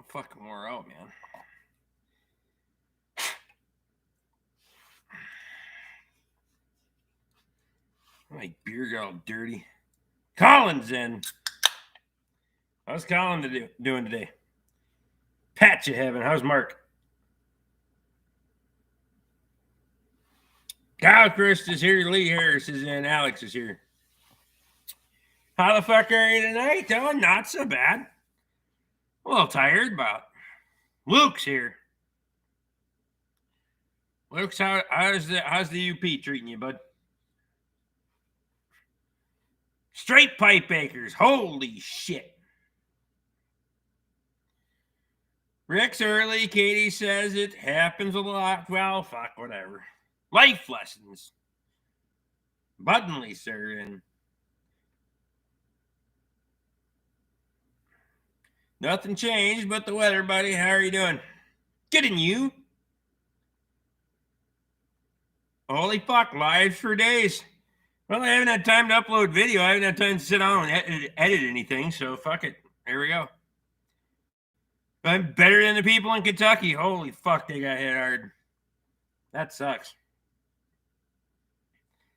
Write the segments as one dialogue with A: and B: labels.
A: I'm fucking wore out, man. My beer got all dirty. Colin's in. How's Colin doing today? Pat you heaven. How's Mark? Kyle Christ is here. Lee Harris is in. Alex is here. How the fuck are you tonight? Oh, not so bad. A little tired, but Luke's here. Luke's, how's the UP treating you, bud? Straight pipe acres. Holy shit. Rick's early. Katie says it happens a lot. Well, fuck, whatever. Life lessons. Buddenly, sir, and nothing changed but the weather, buddy. How are you doing? Getting you. Holy fuck, lives for days. Well, I haven't had time to upload video. I haven't had time to sit down and edit anything, so fuck it. There we go. I'm better than the people in Kentucky. Holy fuck, they got hit hard. That sucks.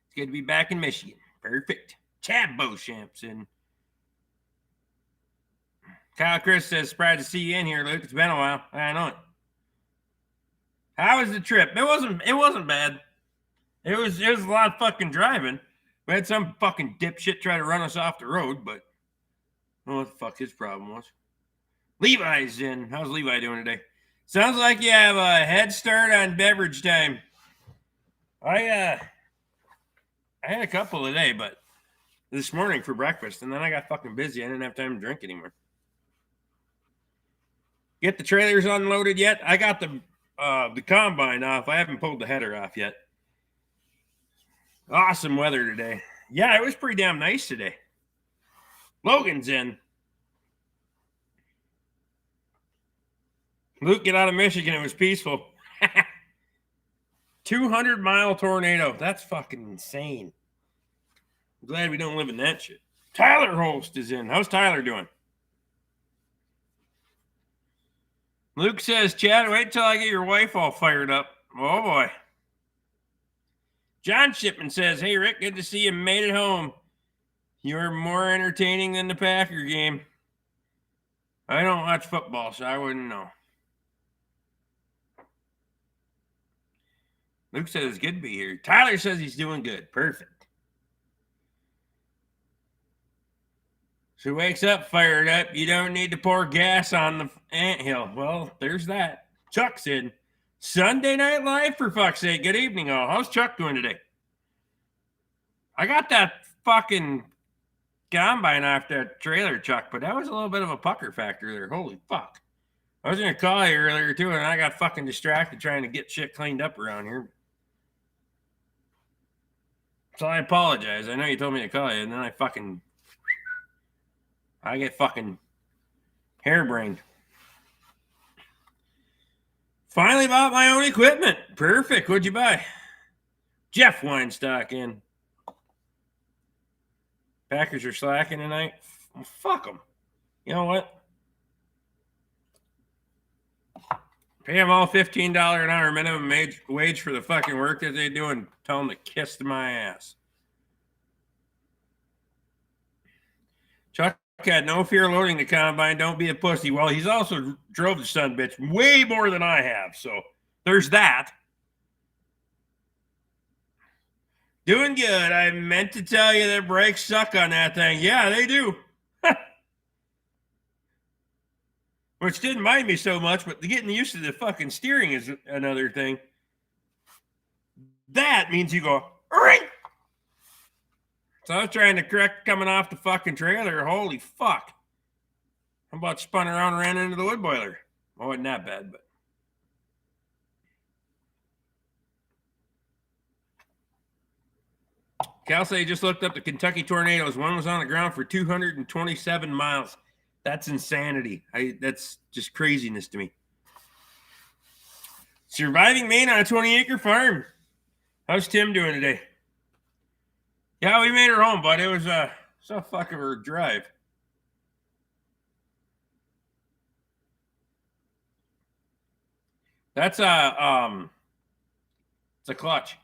A: It's good to be back in Michigan. Perfect. Chad Beauchamp's in. Kyle Chris says, surprised to see you in here, Luke. It's been a while. I know it. How was the trip? It wasn't bad. It was a lot of fucking driving. We had some fucking dipshit try to run us off the road, but I don't know what the fuck his problem was. Levi's in. How's Levi doing today? Sounds like you have a head start on beverage time. I had a couple today, but this morning for breakfast, and then I got fucking busy. I didn't have time to drink anymore. Get the trailers unloaded yet? I got the combine off. I haven't pulled the header off yet. Awesome weather today. Yeah, it was pretty damn nice today. Logan's in. Luke, get out of Michigan. It was peaceful. 200-mile tornado. That's fucking insane. I'm glad we don't live in that shit. Tyler Holst is in. How's Tyler doing? Luke says, Chad, wait till I get your wife all fired up. Oh, boy. John Shipman says, hey, Rick, good to see you made it home. You're more entertaining than the Packer game. I don't watch football, so I wouldn't know. Luke says it's good to be here. Tyler says he's doing good. Perfect. She wakes up fired up. You don't need to pour gas on the anthill. Well, there's that. Chuck's in. Sunday Night Live, for fuck's sake. Good evening, all. How's Chuck doing today? I got that fucking combine off that trailer, Chuck, but that was a little bit of a pucker factor there. Holy fuck. I was going to call you earlier, too, and I got fucking distracted trying to get shit cleaned up around here. So I apologize. I know you told me to call you, and then I get fucking harebrained. Finally bought my own equipment. Perfect. What'd you buy? Jeff Weinstock in. Packers are slacking tonight. Well, fuck them. You know what? Pay them all $15 an hour minimum wage for the fucking work that they do and tell them to kiss my ass. Chuck had no fear loading the combine. Don't be a pussy. Well, he's also drove the son bitch way more than I have. So there's that. Doing good. I meant to tell you that brakes suck on that thing. Yeah, they do. Which didn't mind me so much, but getting used to the fucking steering is another thing. That means you go, ring. So I was trying to correct coming off the fucking trailer. Holy fuck. How about spun around and ran into the wood boiler? Well, wasn't that bad, but. Kelsey just looked up the Kentucky tornadoes. One was on the ground for 227 miles. That's insanity. That's just craziness to me. Surviving Maine on a 20-acre farm. How's Tim doing today? Yeah, we made her home, but it was a fuck of a drive. That's it's a clutch.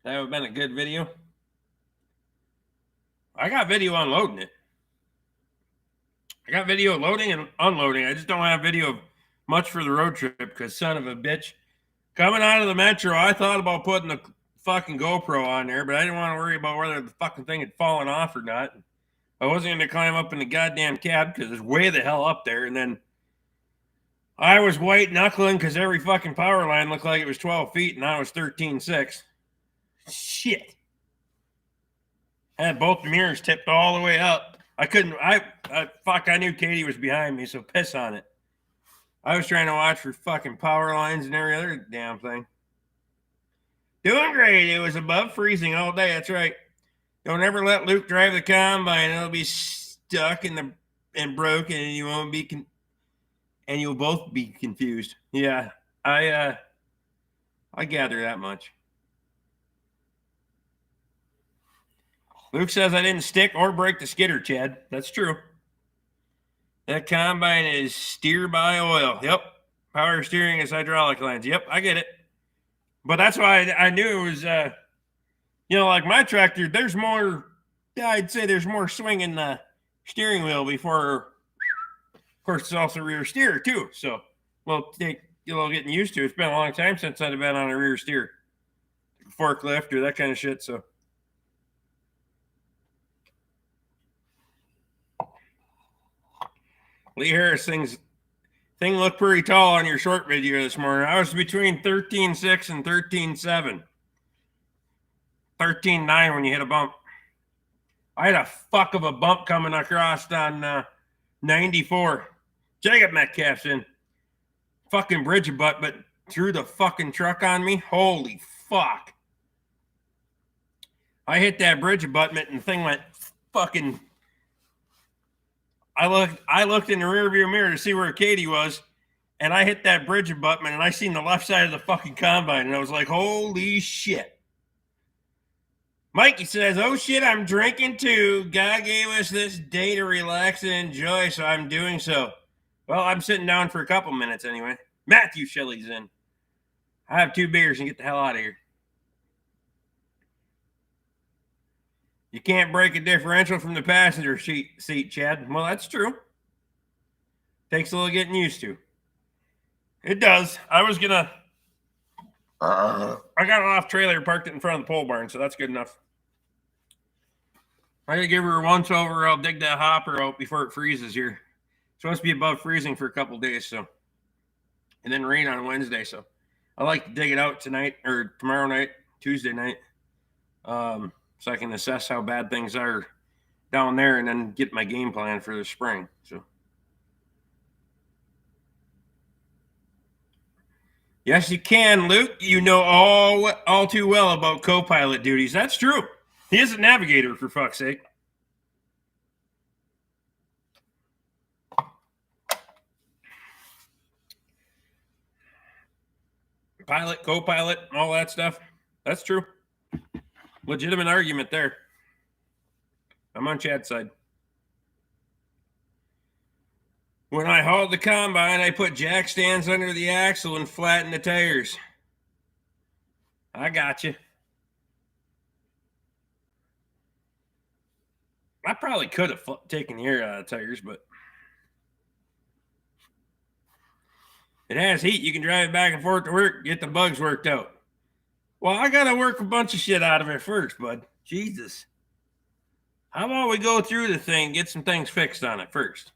A: That would have been a good video. I got video unloading it. I got video loading and unloading. I just don't have video of much for the road trip because son of a bitch. Coming out of the metro, I thought about putting the fucking GoPro on there, but I didn't want to worry about whether the fucking thing had fallen off or not. I wasn't going to climb up in the goddamn cab because it's way the hell up there. And then I was white knuckling because every fucking power line looked like it was 12 feet and I was 13.6. Shit. I had both the mirrors tipped all the way up. I couldn't, I knew Katie was behind me, so piss on it. I was trying to watch for fucking power lines and every other damn thing. Doing great. It was above freezing all day. That's right. Don't ever let Luke drive the combine. It'll be stuck and broken, and you won't be and you'll both be confused. Yeah, I gather that much. Luke says I didn't stick or break the skidder, Chad. That's true. That combine is steer by oil. Yep. Power steering is hydraulic lines. Yep, I get it. But that's why I knew it was, like my tractor, there's more, I'd say there's more swing in the steering wheel before, of course, it's also rear steer too. So, well, take a little getting used to. It's been a long time since I've been on a rear steer, forklift or that kind of shit. So, Lee Harris thing looked pretty tall on your short video this morning. I was between 13.6 and 13.7. 13.9 when you hit a bump. I had a fuck of a bump coming across on 94. Jacob Metcalf's in. Fucking bridge abutment threw the fucking truck on me. Holy fuck. I hit that bridge abutment and the thing went fucking... I looked in the rearview mirror to see where Katie was, and I hit that bridge abutment, and I seen the left side of the fucking combine, and I was like, holy shit. Mikey says, oh shit, I'm drinking too. God gave us this day to relax and enjoy, so I'm doing so. Well, I'm sitting down for a couple minutes anyway. Matthew Shelley's in. I have 2 beers and get the hell out of here. You can't break a differential from the passenger seat, Chad. Well, that's true. Takes a little getting used to. It does. I was going to... I got an off trailer, parked it in front of the pole barn, so that's good enough. I got to give her a once over. I'll dig that hopper out before it freezes here. It's supposed to be above freezing for a couple days, so... And then rain on Wednesday, so... I like to dig it out tonight, or tomorrow night, Tuesday night. So I can assess how bad things are down there and then get my game plan for the spring. So, yes, you can, Luke. You know all too well about co-pilot duties. That's true. He is a navigator, for fuck's sake. Pilot, co-pilot, all that stuff. That's true. Legitimate argument there. I'm on Chad's side. When I hauled the combine, I put jack stands under the axle and flattened the tires. I got you. I probably could have taken the air out of the tires, but it has heat. You can drive it back and forth to work, get the bugs worked out. Well, I got to work a bunch of shit out of it first, bud. Jesus. How about we go through the thing, get some things fixed on it first?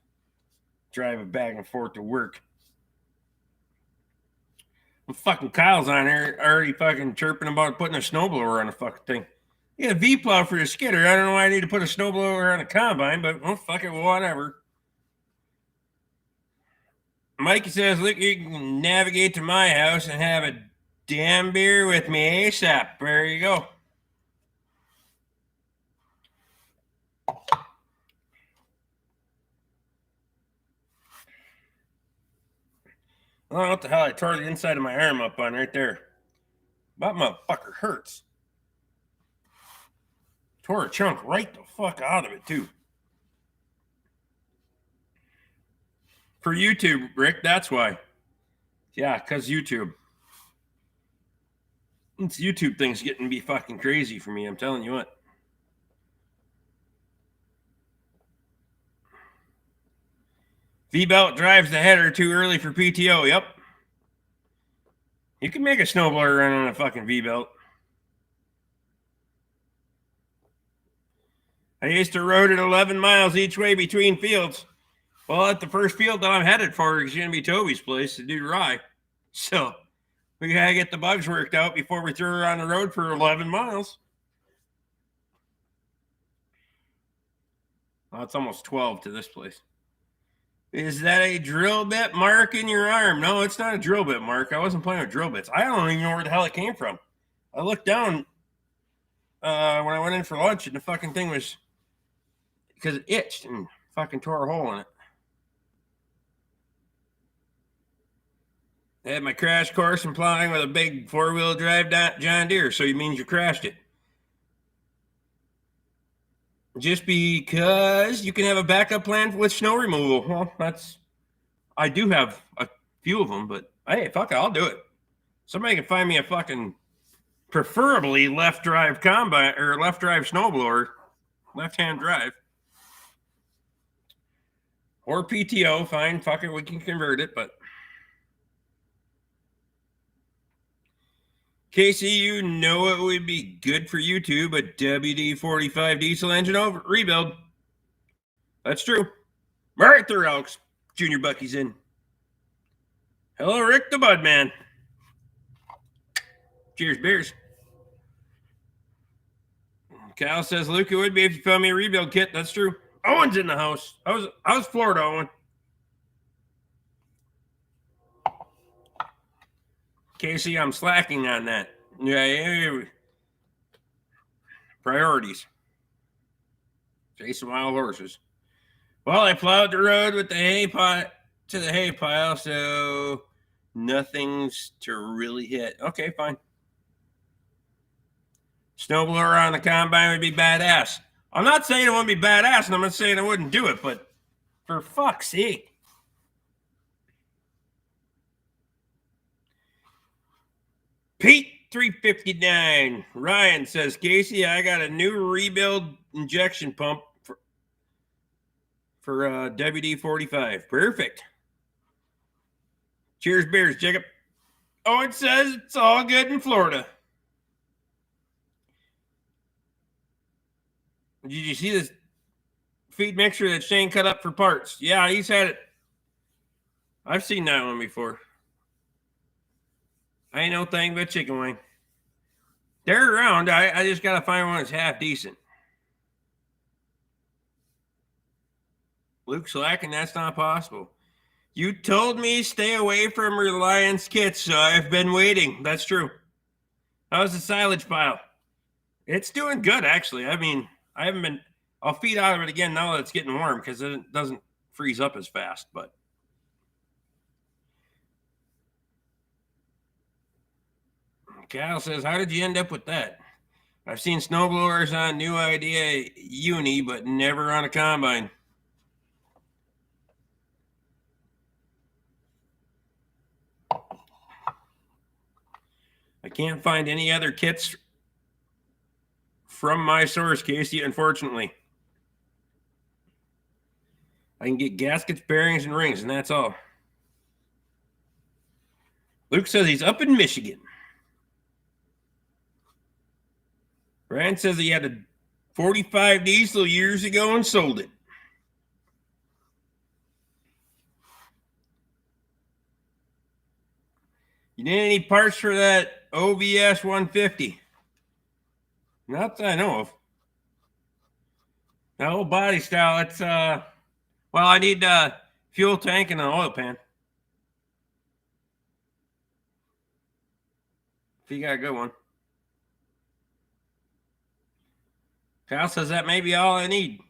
A: Drive it back and forth to work. Well, fucking Kyle's on there already fucking chirping about putting a snowblower on the fucking thing. You got a V-plow for the skidder. I don't know why I need to put a snowblower on a combine, but well, fuck it, whatever. Mikey says, look, you can navigate to my house and have a damn beer with me ASAP. There you go. I don't know what the hell I tore the inside of my arm up on right there. That motherfucker hurts. Tore a chunk right the fuck out of it, too. For YouTube, Rick, that's why. Yeah, because YouTube. This YouTube thing's getting to be fucking crazy for me, I'm telling you what. V-belt drives the header too early for PTO, yep. You can make a snowblower run on a fucking V-belt. I used to road at 11 miles each way between fields. Well, at the first field that I'm headed for is going to be Toby's place to do rye. So we got to get the bugs worked out before we throw her on the road for 11 miles. Well, it's almost 12 to this place. Is that a drill bit mark in your arm? No, it's not a drill bit mark. I wasn't playing with drill bits. I don't even know where the hell it came from. I looked down when I went in for lunch, and the fucking thing was, because it itched and fucking tore a hole in it. I had my crash course in plowing with a big 4-wheel drive John Deere, so it means you crashed it. Just because you can have a backup plan with snow removal. Well, I do have a few of them, but hey, fuck it, I'll do it. Somebody can find me a fucking, preferably left drive combine or left drive snowblower, left hand drive. Or PTO, fine, fuck it, we can convert it, but Casey, you know it would be good for YouTube, a WD-45 diesel engine rebuild. That's true. Arthur Elks, Junior Bucky's in. Hello, Rick the Budman. Cheers, beers. Cal says Luke, it would be if you found me a rebuild kit. That's true. Owen's in the house. I was Florida, Owen. Casey, I'm slacking on that. Yeah. Priorities. Chasing wild horses. Well, I plowed the road with the hay pot to the hay pile, so nothing's to really hit. Okay, fine. Snowblower on the combine would be badass. I'm not saying it wouldn't be badass, and I'm not saying I wouldn't do it, but for fuck's sake. Pete 359. Ryan says, Casey, I got a new rebuild injection pump for WD-45. Perfect. Cheers, beers, Jacob. Oh, it says it's all good in Florida. Did you see this feed mixture that Shane cut up for parts? Yeah, he's had it. I've seen that one before. I ain't no thing but chicken wing. They're around. I just got to find one that's half decent. Luke slacking, that's not possible. You told me stay away from Reliance kits, so I've been waiting. That's true. How's the silage pile? It's doing good, actually. I mean, I'll feed out of it again now that it's getting warm because it doesn't freeze up as fast, but. Cal says, how did you end up with that? I've seen snowblowers on New Idea Uni, but never on a combine. I can't find any other kits from my source, Casey, unfortunately. I can get gaskets, bearings, and rings, and that's all. Luke says he's up in Michigan. Brian says he had a 45 diesel years ago and sold it. You need any parts for that OBS 150? Not that I know of. The whole body style, it's, well, I need a fuel tank and an oil pan. If you got a good one. Kyle says that may be all I need.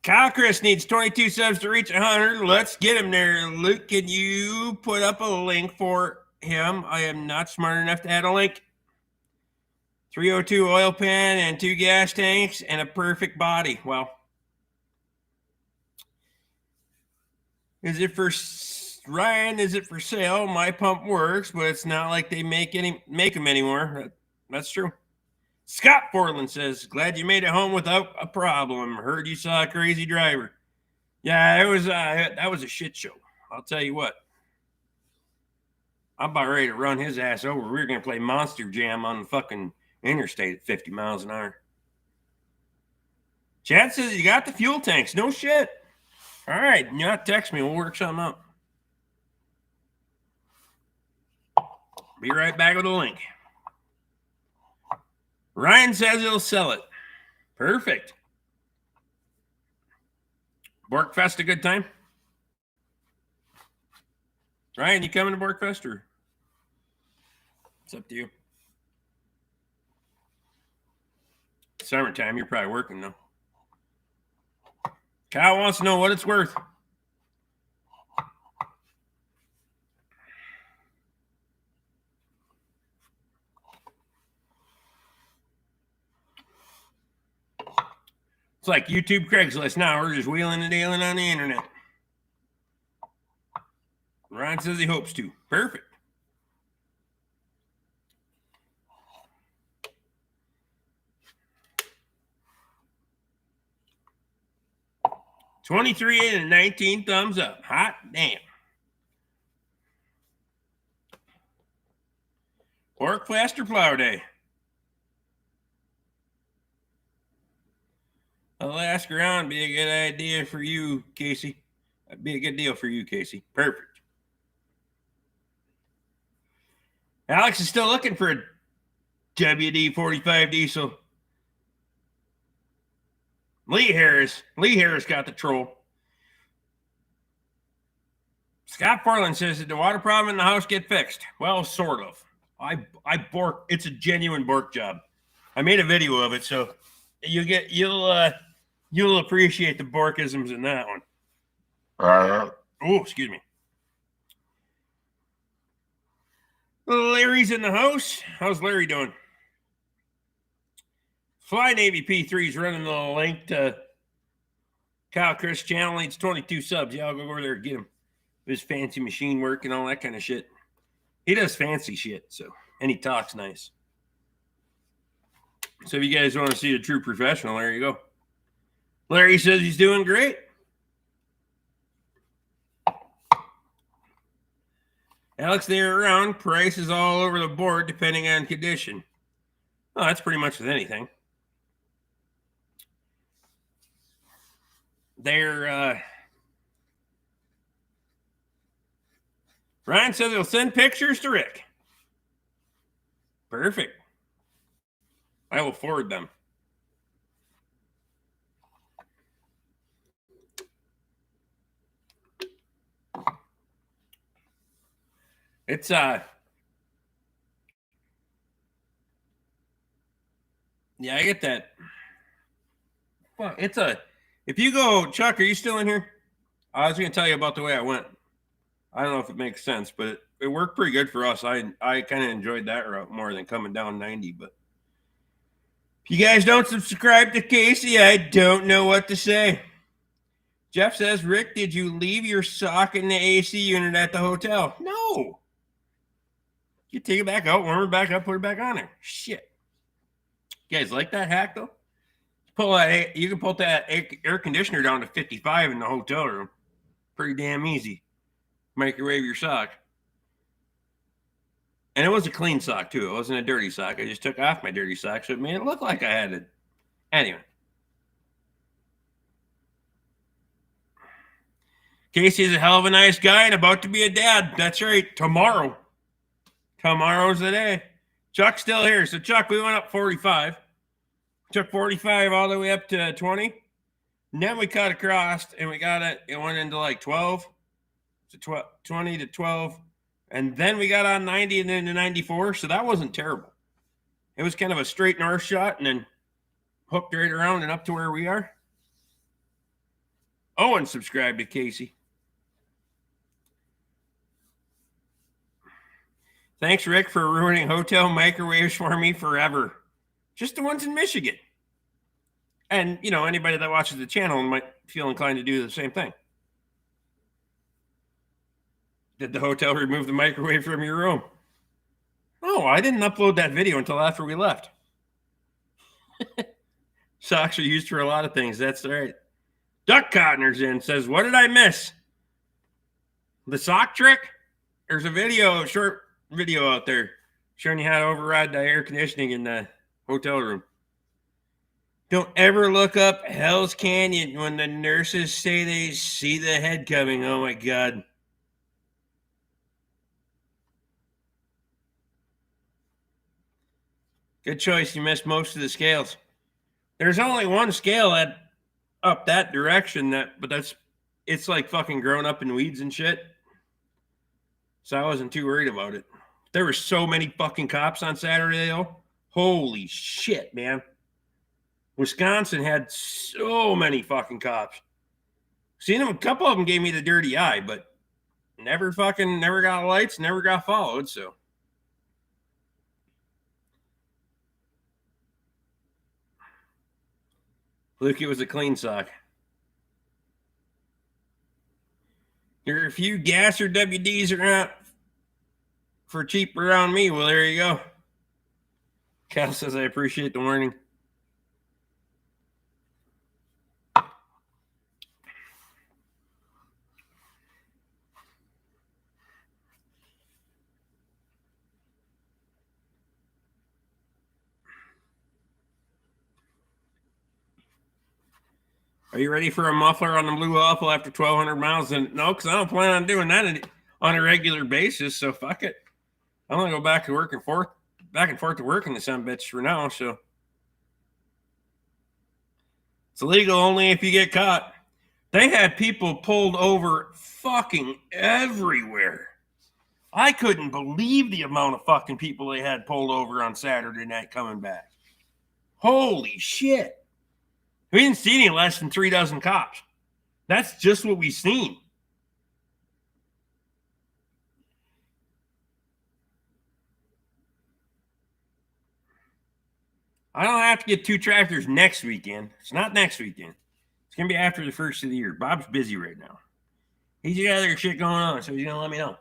A: Kyle Chris needs 22 subs to reach 100. Let's get him there. Luke, can you put up a link for him? I am not smart enough to add a link. 302 oil pan and 2 gas tanks and a perfect body. Well, Is it for Ryan? Is it for sale? My pump works, but it's not like they make them anymore. That's true. Scott Portland says, "Glad you made it home without a problem. Heard you saw a crazy driver." Yeah, it was. That was a shit show. I'll tell you what. I'm about ready to run his ass over. We were gonna play Monster Jam on the fucking interstate at 50 miles an hour. Chad says you got the fuel tanks. No shit. All right, you know, text me. We'll work something out. Be right back with a link. Ryan says he'll sell it. Perfect. Borkfest a good time? Ryan, you coming to Borkfest or? It's up to you. Summertime, you're probably working though. Kyle wants to know what it's worth. It's like YouTube Craigslist now. We're just wheeling and dealing on the internet. Ryan says he hopes to. Perfect. $23 and 19 thumbs up. Hot damn. Borkfest or plow day? I'll ask around. Be a good idea for you, Casey. That'd be a good deal for you, Casey. Perfect. Alex is still looking for a WD-45 diesel. Lee Harris got the troll. Scott Portland says, did the water problem in the house get fixed? Well, sort of. I bork. It's a genuine bork job. I made a video of it, so you'll appreciate the borkisms in that one. Oh, excuse me. Larry's in the house. How's Larry doing? Fly Navy P3's running the link to Kyle Chris channel. Needs 22 subs. Yeah, I'll go over there and get him. His fancy machine work and all that kind of shit. He does fancy shit, so, and he talks nice. So if you guys want to see a true professional, there you go. Larry says he's doing great. Alex, they're around. Prices all over the board depending on condition. Oh, that's pretty much with anything. Ryan says he'll send pictures to Rick. Perfect. I will forward them. It's yeah, I get that. Well, if you go, Chuck, are you still in here? I was going to tell you about the way I went. I don't know if it makes sense, but it worked pretty good for us. I kind of enjoyed that route more than coming down 90. But if you guys don't subscribe to Casey, I don't know what to say. Jeff says, Rick, did you leave your sock in the AC unit at the hotel? No. You take it back out, warm it back up, put it back on there. Shit. You guys like that hack, though? You can pull that air conditioner down to 55 in the hotel room. Pretty damn easy. Microwave your sock. And it was a clean sock, too. It wasn't a dirty sock. I just took off my dirty sock, so it made it look like I had it. Anyway. Casey's a hell of a nice guy and about to be a dad. That's right. Tomorrow's the day. Chuck's still here. So, Chuck, we went up 45. Took 45 all the way up to 20. And then we cut across and we got it. It went into like 12 to 20 to 12. And then we got on 90 and then to 94. So that wasn't terrible. It was kind of a straight north shot and then hooked right around and up to where we are. Oh, and subscribe to Casey. Thanks, Rick, for ruining hotel microwaves for me forever. Just the ones in Michigan. And, you know, anybody that watches the channel might feel inclined to do the same thing. Did the hotel remove the microwave from your room? No, I didn't upload that video until after we left. Socks are used for a lot of things. That's right. Duck Cotner's in, says, what did I miss? The sock trick? There's a short video out there showing you how to override the air conditioning in the hotel room. Don't ever look up Hell's Canyon when the nurses say they see the head coming. Oh my God. Good choice. You missed most of the scales. There's only one scale up that direction, but it's like fucking grown up in weeds and shit. So I wasn't too worried about it. There were so many fucking cops on Saturday, though. Holy shit, man. Wisconsin had so many fucking cops. Seen them, a couple of them gave me the dirty eye, but never got lights, never got followed, so. Luke, it was a clean sock. There are a few gas or WDs around for cheap around me. Well, there you go. Cal says, I appreciate the warning. Are you ready for a muffler on the Blue Waffle after 1,200 miles? And no, because I don't plan on doing that on a regular basis. So fuck it. I'm gonna go back and forth to work in the son bitch for now. So it's illegal only if you get caught. They had people pulled over fucking everywhere. I couldn't believe the amount of fucking people they had pulled over on Saturday night coming back. Holy shit. We didn't see any less than 3 dozen cops. That's just what we seen. I don't have to get 2 tractors next weekend. It's not next weekend. It's going to be after the first of the year. Bob's busy right now. He's got other shit going on, so he's going to let me know.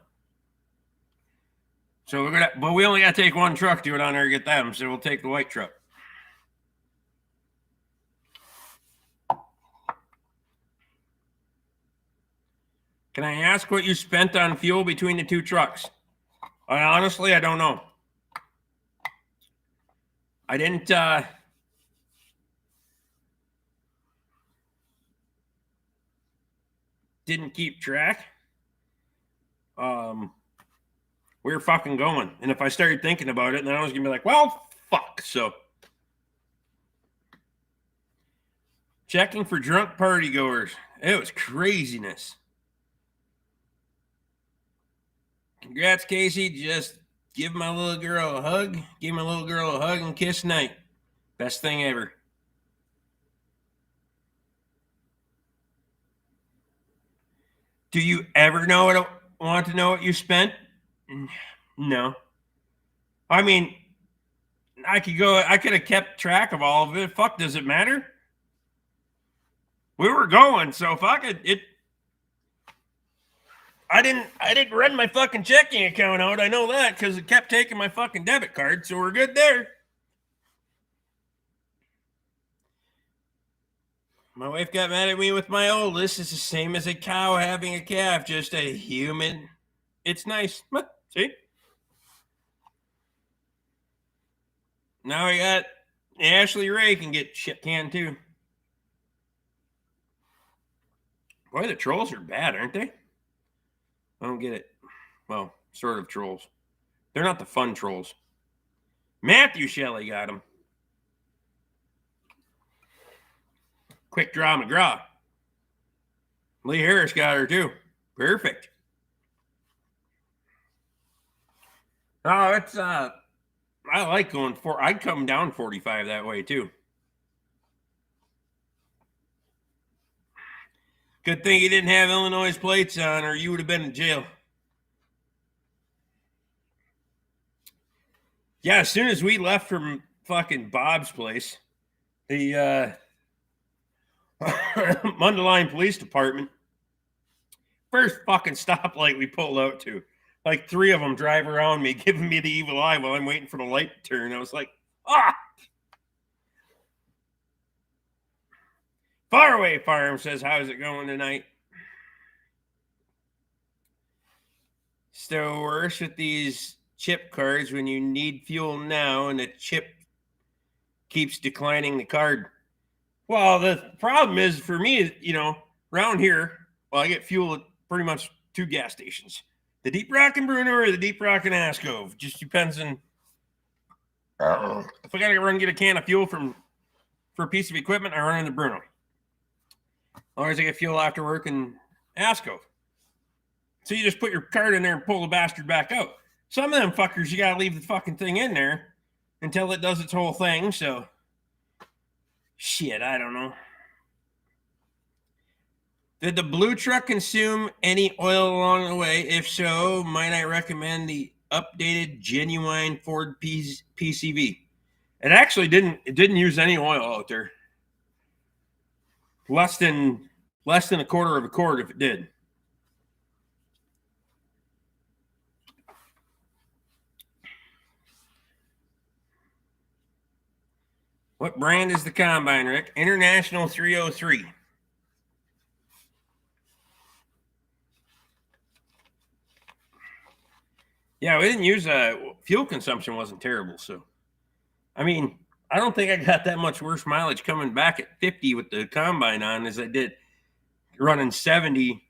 A: So but we only got to take one truck to it on there to get them, so we'll take the white truck. Can I ask what you spent on fuel between the 2 trucks? Honestly, I don't know. I didn't keep track. We were fucking going. And if I started thinking about it, then I was going to be like, well, fuck. So checking for drunk party goers. It was craziness. Congrats, Casey. Just give my little girl a hug. Give my little girl a hug and kiss night. Best thing ever. Do you ever want to know what you spent? No. I mean, I could have kept track of all of it. Fuck, does it matter? We were going, so fuck it. I didn't run my fucking checking account out. I know that because it kept taking my fucking debit card, so we're good there. My wife got mad at me with my oldest. It's the same as a cow having a calf, just a human. It's nice. See? Now we got Ashley Ray can get shit canned too. Boy, the trolls are bad, aren't they? I don't get it. Well, sort of trolls. They're not the fun trolls. Matthew Shelley got them. Quick Draw McGraw. Lee Harris got her too. Perfect. Oh, it's I like going for. I'd come down 45 that way too. Good thing you didn't have Illinois plates on, or you would have been in jail. Yeah, as soon as we left from fucking Bob's place, the Mundelein Police Department, First fucking stoplight we pulled out to. Like 3 of them drive around me, giving me the evil eye while I'm waiting for the light to turn. I was like, Faraway Farm says, how's it going tonight? Still worse with these chip cards when you need fuel now and the chip keeps declining the card. Well, the problem is for me, around here, I get fuel at pretty much 2 gas stations. The Deep Rock and Bruno or the Deep Rock and Ascove. Just depends on if I gotta run and get a can of fuel for a piece of equipment, I run into Bruno. Otherwise I get fuel after work in Ascove. So you just put your card in there and pull the bastard back out. Some of them fuckers, you gotta leave the fucking thing in there until it does its whole thing. So, shit, I don't know. Did the blue truck consume any oil along the way? If so, might I recommend the updated genuine Ford PCV? It actually didn't. It didn't use any oil out there. Less than a quarter of a quart if it did. What brand is the combine, Rick? International 303. Yeah, we didn't use fuel consumption wasn't terrible. So, I mean, I don't think I got that much worse mileage coming back at 50 with the combine on as I did running 70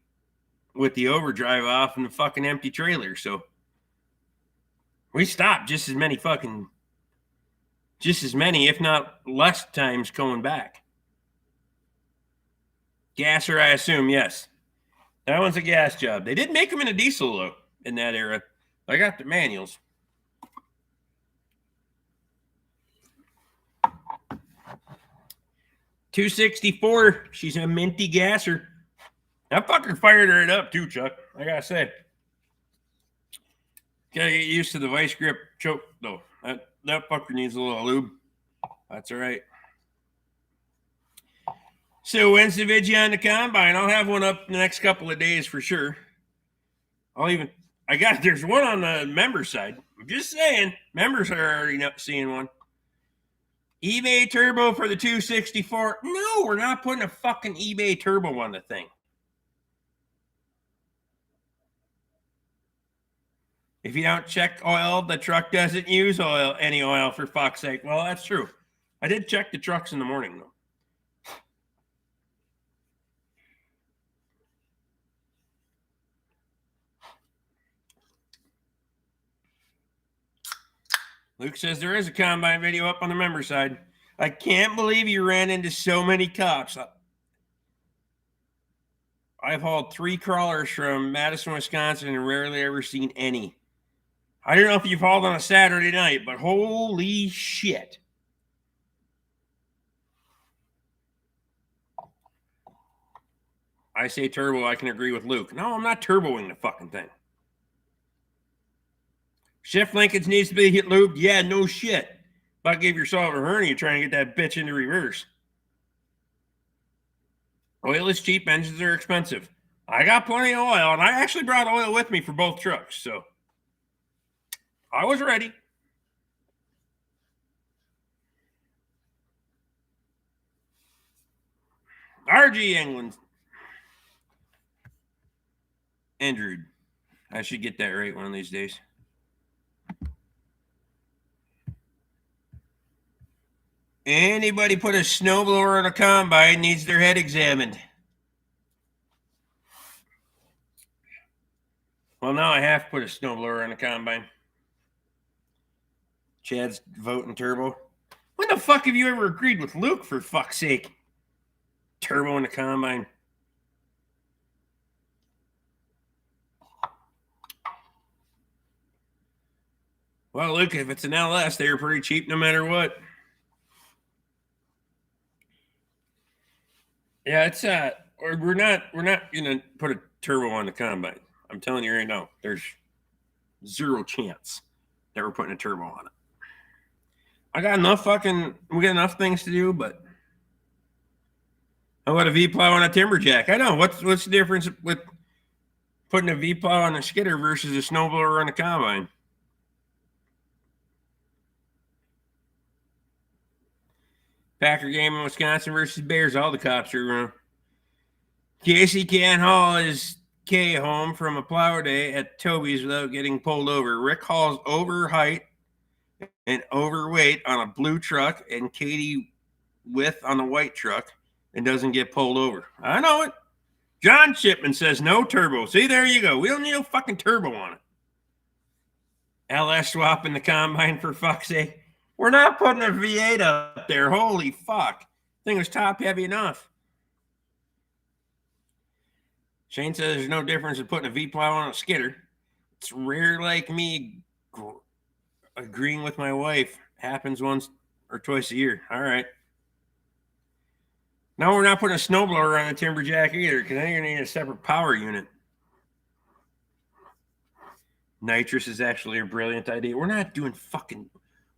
A: with the overdrive off and the fucking empty trailer. So we stopped just as many, if not less times going back. Gasser, I assume, yes. That one's a gas job. They did make them in a diesel, though, in that era. I got the manuals. $264. She's a minty gasser. That fucker fired her up too, Chuck. I gotta say. Gotta get used to the vice grip choke, though. That fucker needs a little lube. That's all right. So when's the video on the combine? I'll have one up in the next couple of days for sure. There's one on the member side. I'm just saying, members are already seeing one. eBay turbo for the 264. No, we're not putting a fucking eBay turbo on the thing. If you don't check oil, the truck doesn't use any oil, for fuck's sake. Well, that's true. I did check the trucks in the morning, though. Luke says there is a combine video up on the member side. I can't believe you ran into so many cops. I've hauled 3 crawlers from Madison, Wisconsin, and rarely ever seen any. I don't know if you've hauled on a Saturday night, but holy shit. I say turbo, I can agree with Luke. No, I'm not turboing the fucking thing. Shift linkage needs to be hit lubed. Yeah, no shit. About give yourself a hernia trying to get that bitch into reverse. Oil is cheap. Engines are expensive. I got plenty of oil, and I actually brought oil with me for both trucks, so I was ready. RG England. Andrew. I should get that right one of these days. Anybody put a snowblower on a combine needs their head examined. Well, now I have to put a snowblower on a combine. Chad's voting turbo. When the fuck have you ever agreed with Luke, for fuck's sake? Turbo in the combine. Well, Luke, if it's an LS, they're pretty cheap no matter what. Yeah, it's we're not gonna put a turbo on the combine. I'm telling you right now, there's zero chance that we're putting a turbo on it. We got enough things to do, but how about a V-plow on a timber jack? I know. What's the difference with putting a V-plow on a skidder versus a snowblower on a combine. Packer game in Wisconsin versus Bears. All the cops are around. Casey can't haul his K home from a plow day at Toby's without getting pulled over. Rick hauls over height and overweight on a blue truck, and Katie with on a white truck, and doesn't get pulled over. I know it. John Shipman says no turbo. See, there you go. We don't need no fucking turbo on it. LS swap in the combine, for fuck's sake. We're not putting a V8 up there. Holy fuck. Thing was top heavy enough. Shane says there's no difference in putting a V-plow on a skidder. It's rare like me agreeing with my wife. Happens once or twice a year. All right. No, we're not putting a snowblower on a timberjack either, because then you're going to need a separate power unit. Nitrous is actually a brilliant idea. We're not doing fucking...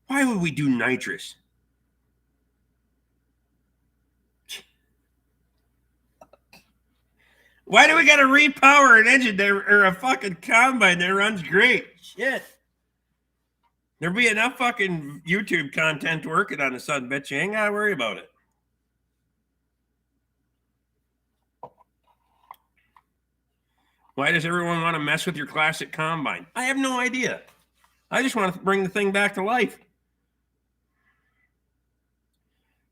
A: Why would we do nitrous? Why do we got to repower an engine that, or a fucking combine that runs great? Shit. There'll be enough fucking YouTube content working on the son, bitch. You ain't got to worry about it. Why does everyone want to mess with your classic combine? I have no idea. I just want to bring the thing back to life.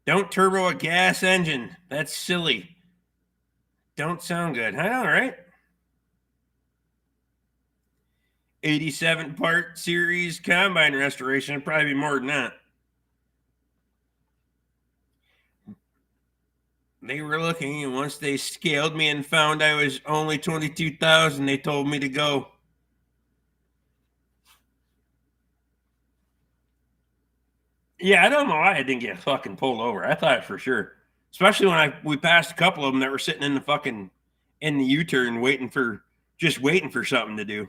A: Don't turbo a gas engine. That's silly. Don't sound good. I know, right? 87 part series combine restoration. It'd probably be more than that. They were looking, and once they scaled me and found I was only 22,000, they told me to go. Yeah, I don't know why I didn't get fucking pulled over. I thought for sure. Especially when we passed a couple of them that were sitting in the U-turn waiting for something to do.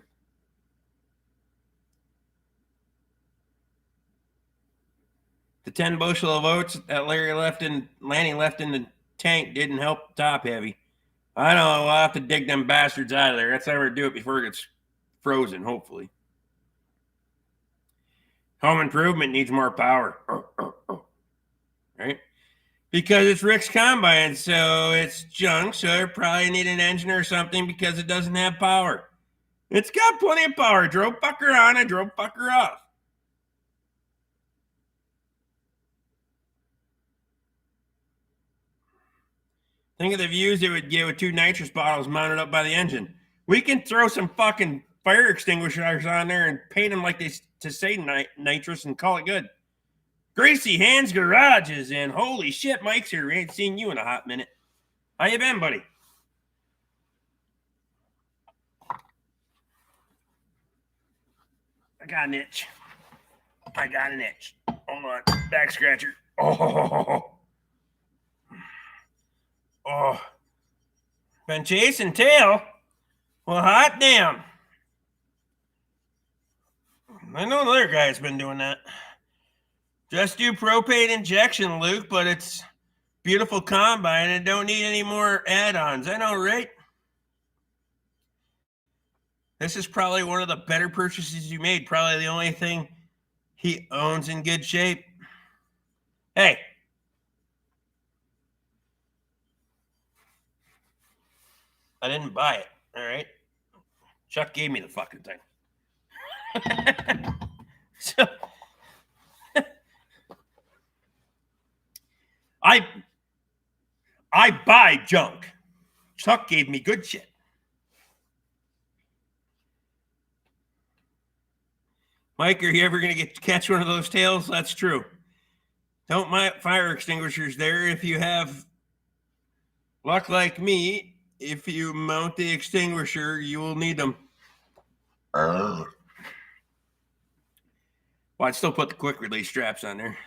A: The 10 bushel of oats that Lanny left in the tank didn't help top heavy. I know, we'll have to dig them bastards out of there. That's how we're do it before it gets frozen, hopefully. Home improvement needs more power. Right? Because it's Rick's combine, so it's junk, so it probably need an engine or something because it doesn't have power. It's got plenty of power. Drove fucker on and drove fucker off. Think of the views it would give with 2 nitrous bottles mounted up by the engine. We can throw some fucking fire extinguishers on there and paint them like they to say nitrous and call it good. Gracie Hands Garage is in. Holy shit, Mike's here. We ain't seen you in a hot minute. How you been, buddy? I got an itch. Hold on. Back scratcher. Oh. Been chasing tail? Well, hot damn. I know another guy's been doing that. Just do propane injection, Luke, but it's beautiful combine and don't need any more add-ons. I know, right? This is probably one of the better purchases you made. Probably the only thing he owns in good shape. Hey. I didn't buy it, all right? Chuck gave me the fucking thing. So, I buy junk. Chuck gave me good shit. Mike, are you ever going to catch one of those tails? That's true. Don't mount fire extinguishers there. If you have luck like me, if you mount the extinguisher, you will need them. Well, I'd still put the quick release straps on there.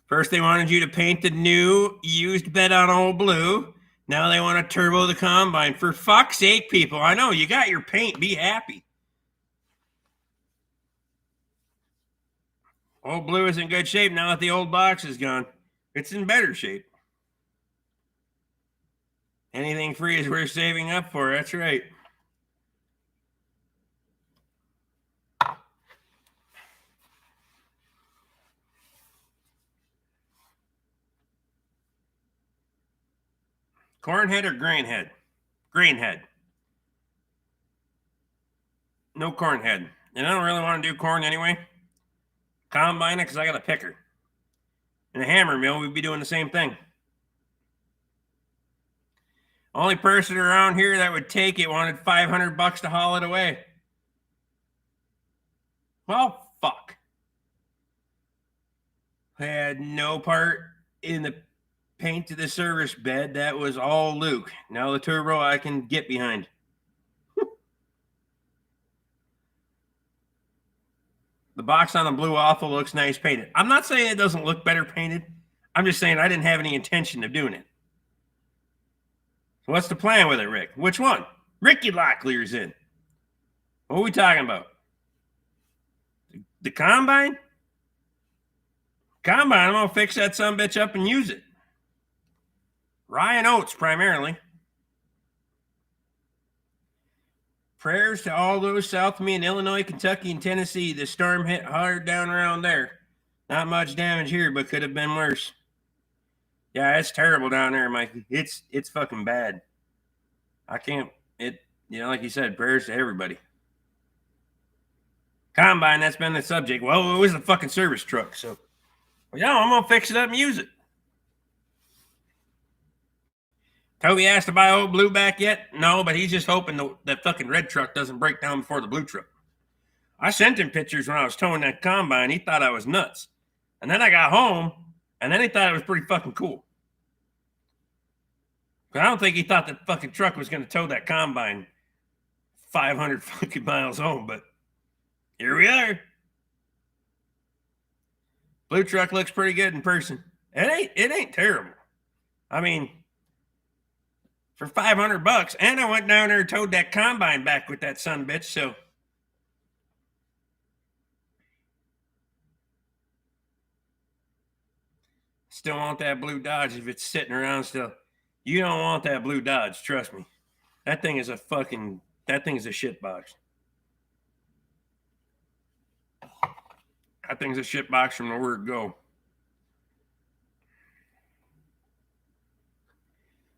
A: First, they wanted you to paint the new used bed on old blue. Now they want to turbo the combine. For fuck's sake, people. I know, you got your paint. Be happy. Old blue is in good shape now that the old box is gone. It's in better shape. Anything free is worth saving up for. That's right. Cornhead or grainhead? Grainhead. No cornhead. And I don't really want to do corn anyway. Combine it because I got a picker. In a hammer mill, we'd be doing the same thing. Only person around here that would take it wanted $500 to haul it away. Well, fuck. I had no part in the paint to the service bed. That was all Luke. Now the turbo I can get behind. The box on the blue awful looks nice painted. I'm not saying it doesn't look better painted. I'm just saying I didn't have any intention of doing it. So what's the plan with it, Rick? Which one? Ricky Locklear's in. What are we talking about? The combine? Combine, I'm going to fix that sumbitch up and use it. Rye and oats, primarily. Prayers to all those south of me in Illinois, Kentucky, and Tennessee. The storm hit hard down around there. Not much damage here, but could have been worse. Yeah, it's terrible down there, Mikey. It's fucking bad. I can't, like you said, prayers to everybody. Combine, that's been the subject. Well, it was a fucking service truck, so. Yeah, I'm going to fix it up and use it. Toby asked to buy old blue back yet? No, but he's just hoping that fucking red truck doesn't break down before the blue truck. I sent him pictures when I was towing that combine. He thought I was nuts. And then I got home, and then he thought it was pretty fucking cool. But I don't think he thought that fucking truck was going to tow that combine 500 fucking miles home, but here we are. Blue truck looks pretty good in person. It ain't terrible. I mean, for $500, and I went down there and towed that combine back with that sumbitch, so. Still want that blue Dodge if it's sitting around still. You don't want that blue Dodge, trust me. That thing is a shit box. That thing's a shit box from the word go.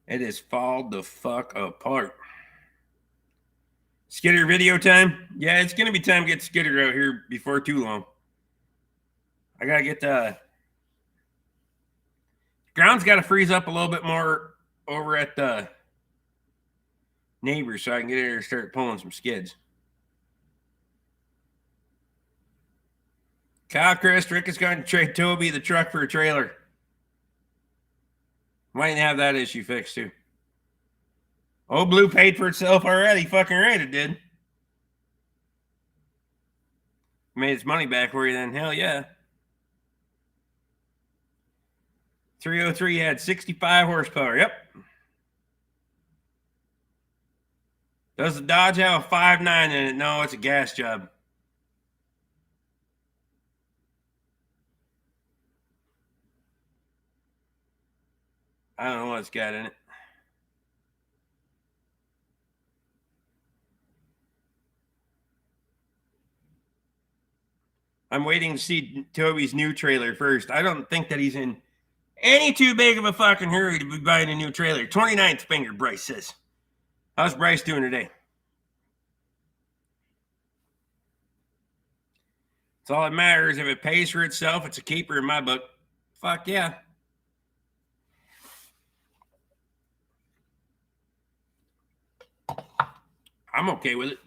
A: It is falling the fuck apart. Skidder video time? Yeah, it's going to be time to get Skidder out here before too long. I got to get the ground's got to freeze up a little bit more over at the neighbors so I can get in there and start pulling some skids. Kyle Chris, Rick is going to trade Toby the truck for a trailer. Might have that issue fixed too. Old Blue paid for itself already. Fucking right it did. Made its money back for you then. Hell yeah. 303 had 65 horsepower. Yep. Does the Dodge have a 5.9 in it? No, it's a gas job. I don't know what it's got in it. I'm waiting to see Toby's new trailer first. I don't think that he's in any too big of a fucking hurry to be buying a new trailer. 29th finger, Bryce says. How's Bryce doing today? It's all that matters. If it pays for itself, it's a keeper in my book. Fuck yeah. I'm okay with it.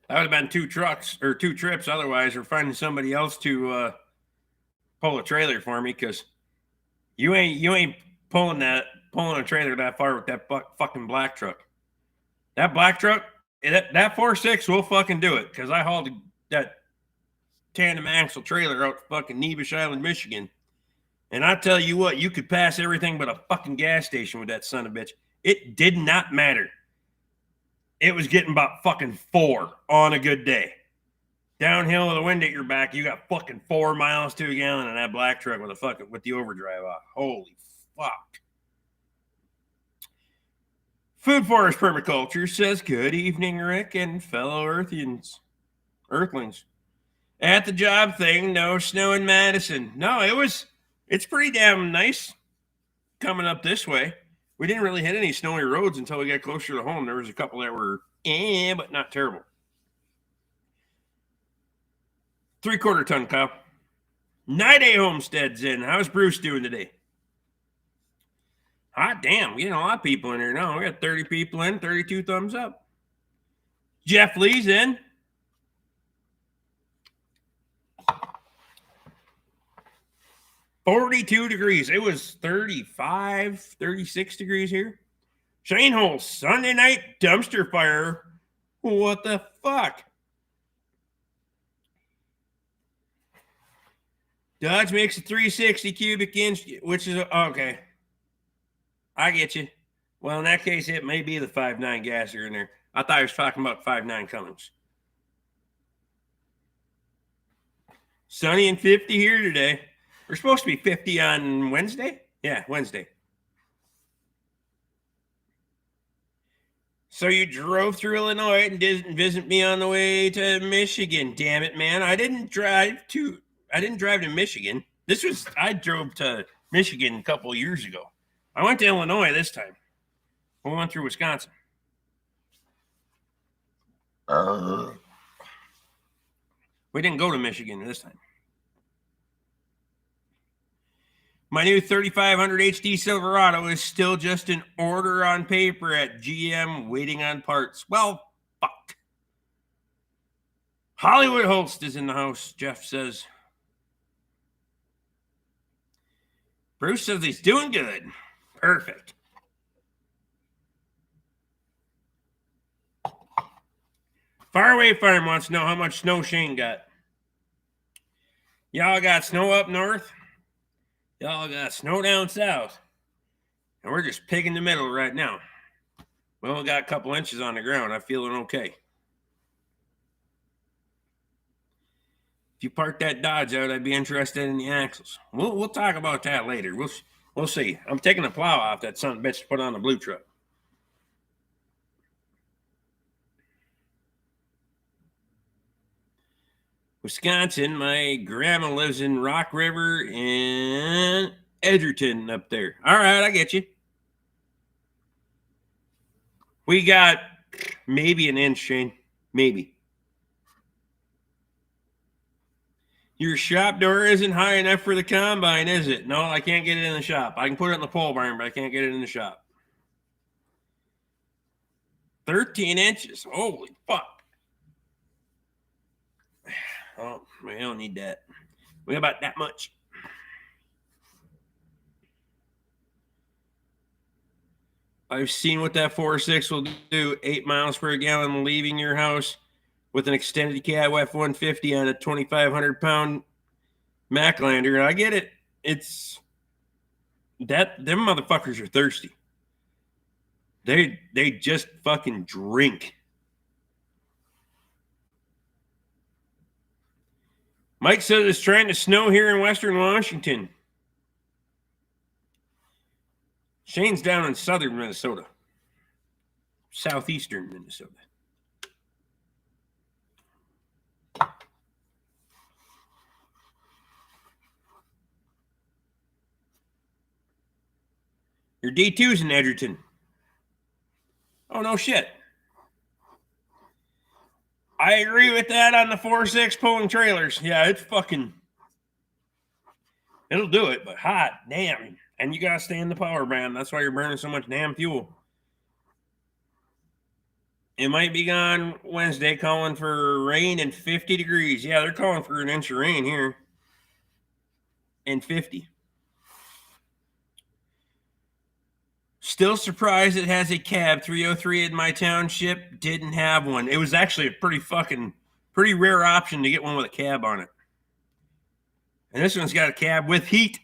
A: That would have been 2 trucks or 2 trips otherwise, or finding somebody else to pull a trailer for me, because you ain't pulling a trailer that far with that fucking black truck. That black truck, that 4.6 will fucking do it, because I hauled that tandem axle trailer out fucking Nevis Island, Michigan. And I tell you what, you could pass everything but a fucking gas station with that son of a bitch. It did not matter. It was getting about fucking 4 on a good day. Downhill with the wind at your back, you got fucking 4 miles to a gallon in that black truck with the overdrive off. Holy fuck. Food Forest Permaculture says, good evening, Rick and fellow Earthlings. At the job thing, no snow in Madison. No, it's pretty damn nice coming up this way. We didn't really hit any snowy roads until we got closer to home. There was a couple that were but not terrible. 3/4 ton cow. 9-day homesteads in. How's Bruce doing today? Hot damn, we got a lot of people in here now. We got 30 people in, 32 thumbs up. Jeff Lee's in. $42 degrees. It was 35, 36 degrees here. Shane Hole, Sunday night dumpster fire. What the fuck? Dodge makes a 360 cubic inch, which is okay. I get you. Well, in that case, it may be the 5.9 gasser in there. I thought I was talking about 5.9 Cummins. Sunny and 50 here today. We're supposed to be 50 on Wednesday? Yeah, Wednesday. So you drove through Illinois and didn't visit me on the way to Michigan. Damn it, man. I didn't drive to Michigan. I drove to Michigan a couple of years ago. I went to Illinois this time. We went through Wisconsin. We didn't go to Michigan this time. My new 3500 HD Silverado is still just an order on paper at GM waiting on parts. Well, fuck. Hollywood Holst is in the house, Jeff says. Bruce says he's doing good. Perfect. Faraway Farm wants to know how much snow Shane got. Y'all got snow up north? Y'all got snow down south. And we're just picking the middle right now. We only got a couple inches on the ground. I'm feeling okay. If you park that Dodge out, I'd be interested in the axles. We'll talk about that later. We'll see. I'm taking the plow off that son of a bitch to put on the blue truck. Wisconsin, my grandma lives in Rock River and Edgerton up there. All right, I get you. We got maybe an inch, Shane. Maybe. Your shop door isn't high enough for the combine, is it? No, I can't get it in the shop. I can put it in the pole barn, but I can't get it in the shop. 13 inches. Holy fuck. Oh, we don't need that. We got about that much. I've seen what that 4.6 will do. 8 miles per gallon leaving your house with an extended cab F-150 on a 2,500-pound Maclander. I get it. It's that them motherfuckers are thirsty. They just fucking drink. Mike says it's trying to snow here in Western Washington. Shane's down in southern Minnesota. Southeastern Minnesota. Your D2's in Edgerton. Oh, no shit. I agree with that on the 4.6 pulling trailers. Yeah, it's fucking... It'll do it, but hot. Damn. And you got to stay in the power band. That's why you're burning so much damn fuel. It might be gone Wednesday, calling for rain and 50 degrees. Yeah, they're calling for an inch of rain here. And 50. Still surprised it has a cab. 303 in my township didn't have one. It was actually a pretty rare option to get one with a cab on it. And this one's got a cab with heat.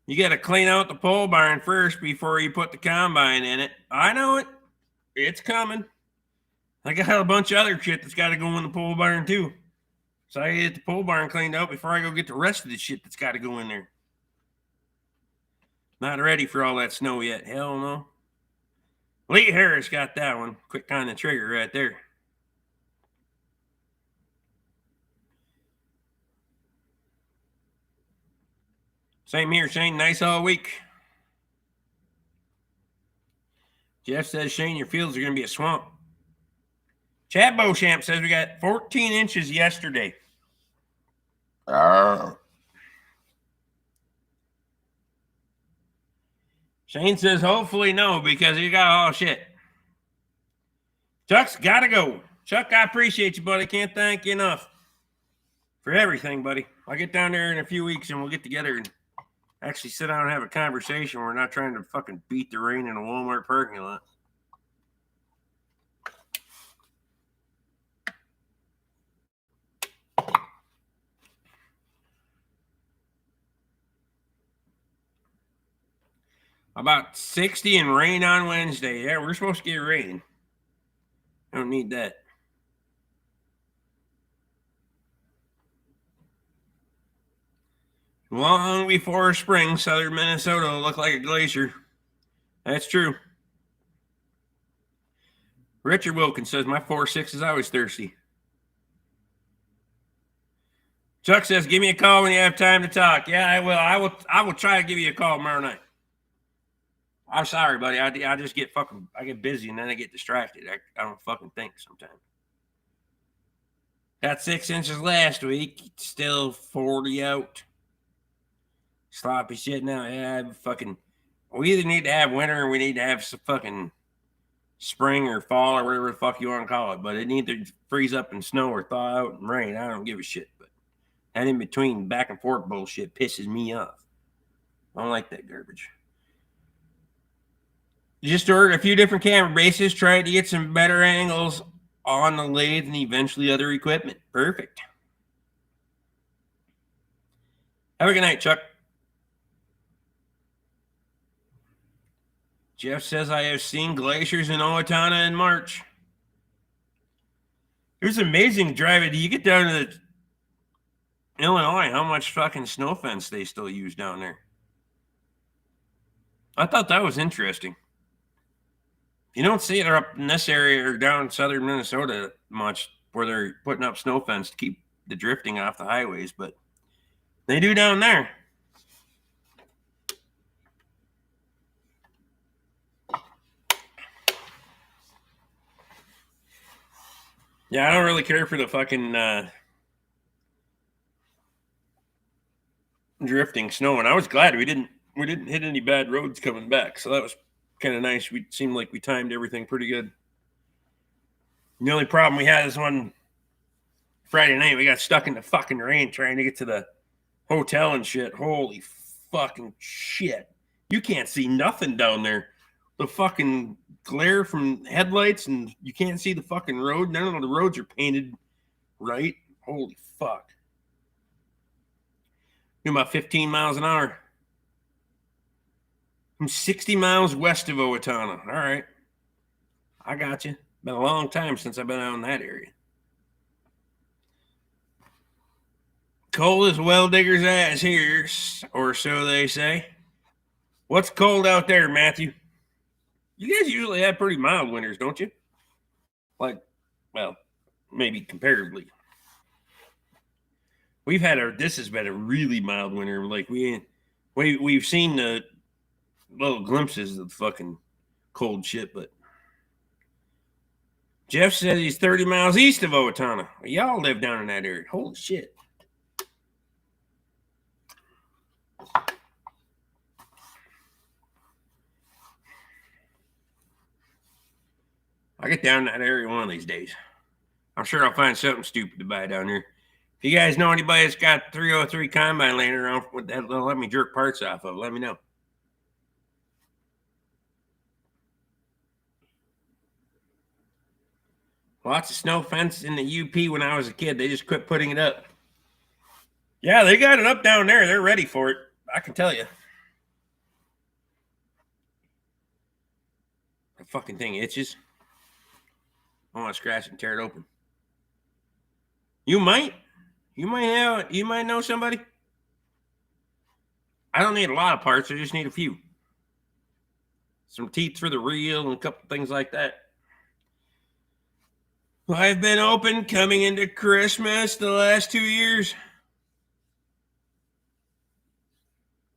A: You got to clean out the pole barn first before you put the combine in it. I know it. It's coming. I got a bunch of other shit that's got to go in the pole barn too. So I get the pole barn cleaned out before I go get the rest of the shit that's got to go in there. Not ready for all that snow yet. Hell no. Lee Harris got that one. Quick on the trigger right there. Same here, Shane. Nice all week. Jeff says, Shane, your fields are going to be a swamp. Chad Beauchamp says we got 14 inches yesterday. Shane says, hopefully no, because he got all shit. Chuck's got to go. Chuck, I appreciate you, buddy. Can't thank you enough for everything, buddy. I'll get down there in a few weeks and we'll get together and actually sit down and have a conversation. We're not trying to fucking beat the rain in a Walmart parking lot. About 60 and rain on Wednesday. Yeah, we're supposed to get rain. I don't need that. Long before spring, southern Minnesota will look like a glacier. That's true. Richard Wilkins says, my 4-6 is always thirsty. Chuck says, give me a call when you have time to talk. Yeah, I will. I will try to give you a call tomorrow night. I'm sorry, buddy. I just get I get busy and then I get distracted. I don't fucking think sometimes. Got 6 inches last week. Still 40 out. Sloppy shit now. Yeah, we either need to have winter or we need to have some fucking spring or fall or whatever the fuck you want to call it. But it needs to freeze up and snow or thaw out and rain. I don't give a shit. But that in between back and forth bullshit pisses me off. I don't like that garbage. Just ordered a few different camera bases, tried to get some better angles on the lathe and eventually other equipment. Perfect. Have a good night, Chuck. Jeff says, I have seen glaciers in Owatonna in March. It was amazing driving. You get down to Illinois, how much fucking snow fence they still use down there. I thought that was interesting. You don't see it up in this area or down southern Minnesota much where they're putting up snow fence to keep the drifting off the highways, but they do down there. Yeah, I don't really care for the fucking drifting snow, and I was glad we didn't hit any bad roads coming back, so that was kind of nice. We seemed like we timed everything pretty good. The only problem we had is one Friday night we got stuck in the fucking rain trying to get to the hotel and shit. Holy fucking shit. You can't see nothing down there. The fucking glare from headlights and you can't see the fucking road. None of the roads are painted right. Holy fuck. Doing about 15 miles an hour. I'm 60 miles west of Owatonna. All right. I got you. Been a long time since I've been out in that area. Cold as well digger's ass here, or so they say. What's cold out there, Matthew? You guys usually have pretty mild winters, don't you? Like, well, maybe comparatively. This has been a really mild winter. Like we've seen the little glimpses of fucking cold shit, but Jeff says he's 30 miles east of Owatonna. Y'all live down in that area. Holy shit. I'll get down in that area one of these days. I'm sure I'll find something stupid to buy down there. If you guys know anybody that's got 303 combine laying around with that, let me jerk parts off of, let me know. Lots of snow fence in the UP when I was a kid. They just quit putting it up. Yeah, they got it up down there. They're ready for it. I can tell you. The fucking thing itches. I want to scratch and tear it open. You might know somebody. I don't need a lot of parts. I just need a few. Some teeth for the reel and a couple things like that. I've been open coming into Christmas the last 2 years.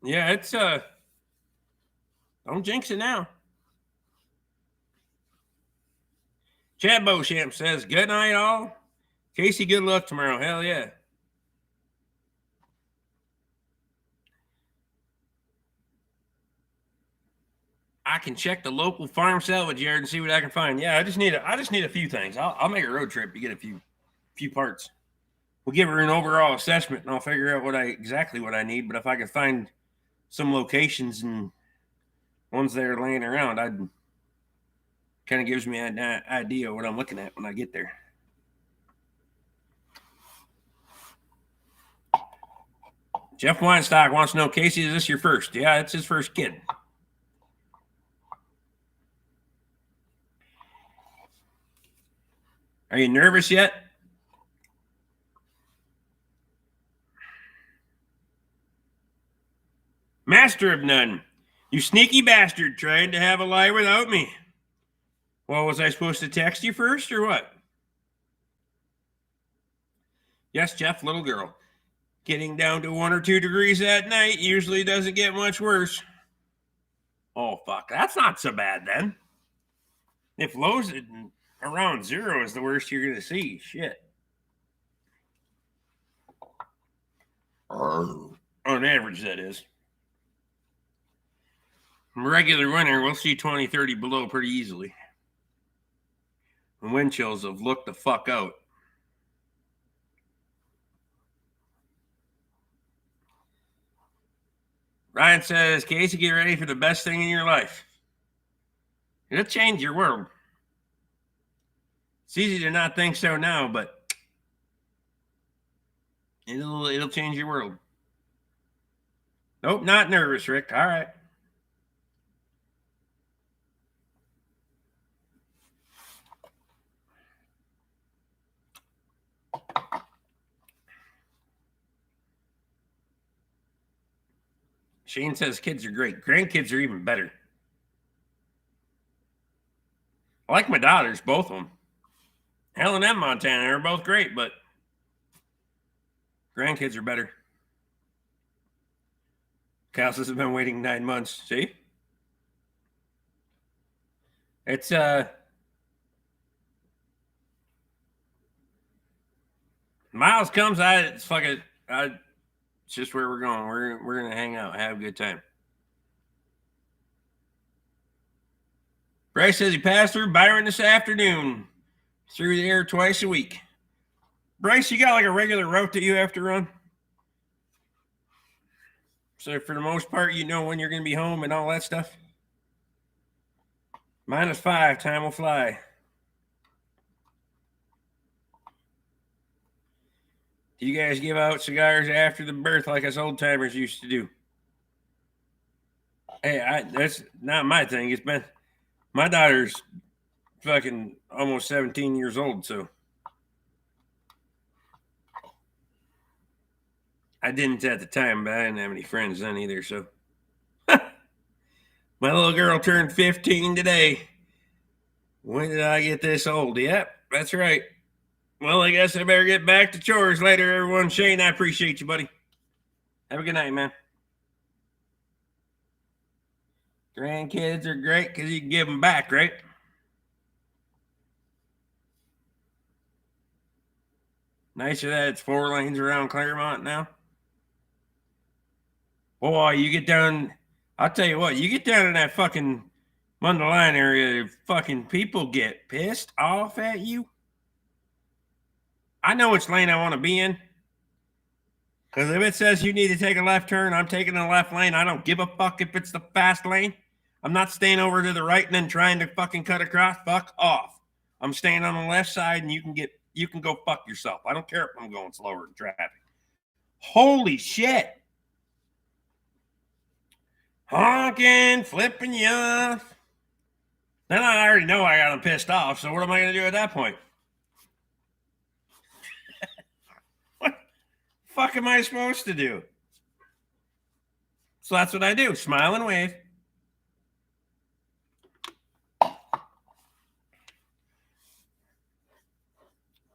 A: Yeah, it's don't jinx it now. Chad Beauchamp says, good night all. Casey, good luck tomorrow. Hell yeah. I can check the local farm salvage yard and see what I can find. Yeah, I just need a few things. I'll make a road trip to get a few parts. We'll give her an overall assessment and I'll figure out exactly what I need. But if I can find some locations and ones that are laying around, I'd kind of gives me an idea of what I'm looking at when I get there. Jeff Weinstock wants to know, Casey, is this your first? Yeah, it's his first kid. Are you nervous yet? Master of none. You sneaky bastard tried to have a lie without me. Well, was I supposed to text you first or what? Yes, Jeff, little girl. Getting down to 1 or 2 degrees at night usually doesn't get much worse. Oh, fuck. That's not so bad then. If lows around 0 is the worst you're going to see, shit. On average, that is. Regular winter, we'll see 20, 30 below pretty easily. And wind chills have looked the fuck out. Ryan says, Casey, get ready for the best thing in your life. It'll change your world. It's easy to not think so now, but it'll change your world. Nope, not nervous, Rick. All right. Shane says kids are great. Grandkids are even better. I like my daughters, both of them. Helen and Montana are both great, but grandkids are better. Calcis has been waiting 9 months. See? It's Miles comes, it's fucking it's just where we're going. We're gonna hang out, have a good time. Bryce says he passed through Byron this afternoon. Through the air twice a week. Bryce, you got like a regular route that you have to run? So for the most part, you know when you're going to be home and all that stuff? -5, time will fly. Do you guys give out cigars after the birth like us old timers used to do? Hey, that's not my thing. It's been my daughter's fucking almost 17 years old, so I didn't at the time, but I didn't have any friends then either, so my little girl turned 15 today. When did I get this old? Yep, that's right. Well, I guess I better get back to chores later, everyone. Shane, I appreciate you, buddy. Have a good night, man. Grandkids are great because you can give them back, right? Nicer that it's 4 lanes around Claremont now. Boy, you get down, I'll tell you what, you get down in that fucking Mundelein area, fucking people get pissed off at you. I know which lane I want to be in. Because if it says you need to take a left turn, I'm taking the left lane. I don't give a fuck if it's the fast lane. I'm not staying over to the right and then trying to fucking cut across. Fuck off. I'm staying on the left side and you can go fuck yourself. I don't care if I'm going slower in traffic. Holy shit. Honking, flipping you off. Then I already know I got them pissed off, so what am I going to do at that point? What the fuck am I supposed to do? So that's what I do. Smile and wave.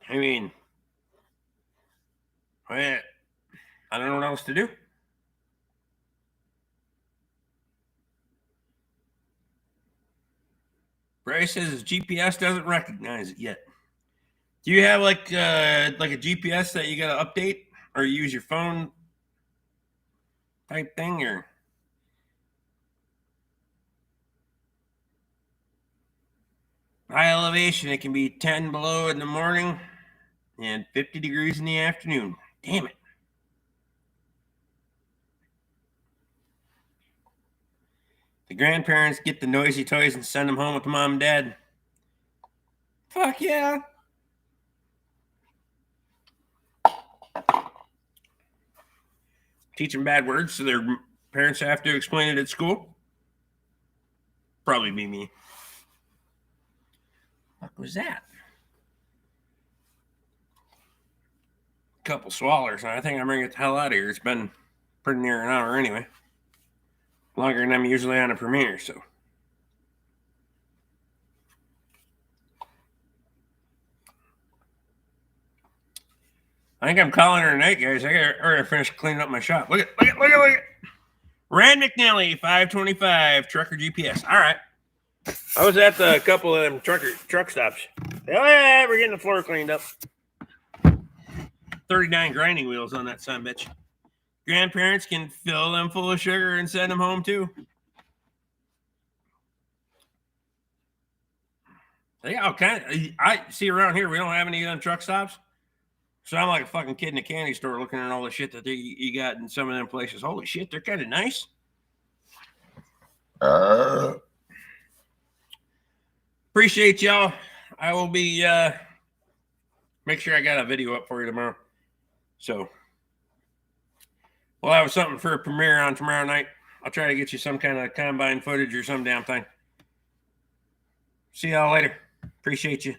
A: I mean, I don't know what else to do. Bryce says his GPS doesn't recognize it yet. Do you have like a GPS that you got to update, or you use your phone type thing, or? High elevation, it can be 10 below in the morning and 50 degrees in the afternoon. Damn it. The grandparents get the noisy toys and send them home with the mom and dad. Fuck yeah. Teach them bad words so their parents have to explain it at school. Probably be me. What was that? Couple swallers. I think I'm gonna get the hell out of here. It's been pretty near an hour anyway. Longer than I'm usually on a premiere, so. I think I'm calling her tonight, guys. I gotta finish cleaning up my shop. Look at. Rand McNally, 525, Trucker GPS. All right. I was at the couple of them truck stops. Oh, yeah, we're getting the floor cleaned up. 39 grinding wheels on that son bitch. Grandparents can fill them full of sugar and send them home too. Yeah, okay. I see around here we don't have any of them truck stops. So I'm like a fucking kid in a candy store looking at all the shit that you got in some of them places. Holy shit, they're kind of nice. Appreciate y'all. I will be make sure I got a video up for you tomorrow. So we'll have something for a premiere on tomorrow night. I'll try to get you some kind of combine footage or some damn thing. See y'all later. Appreciate you.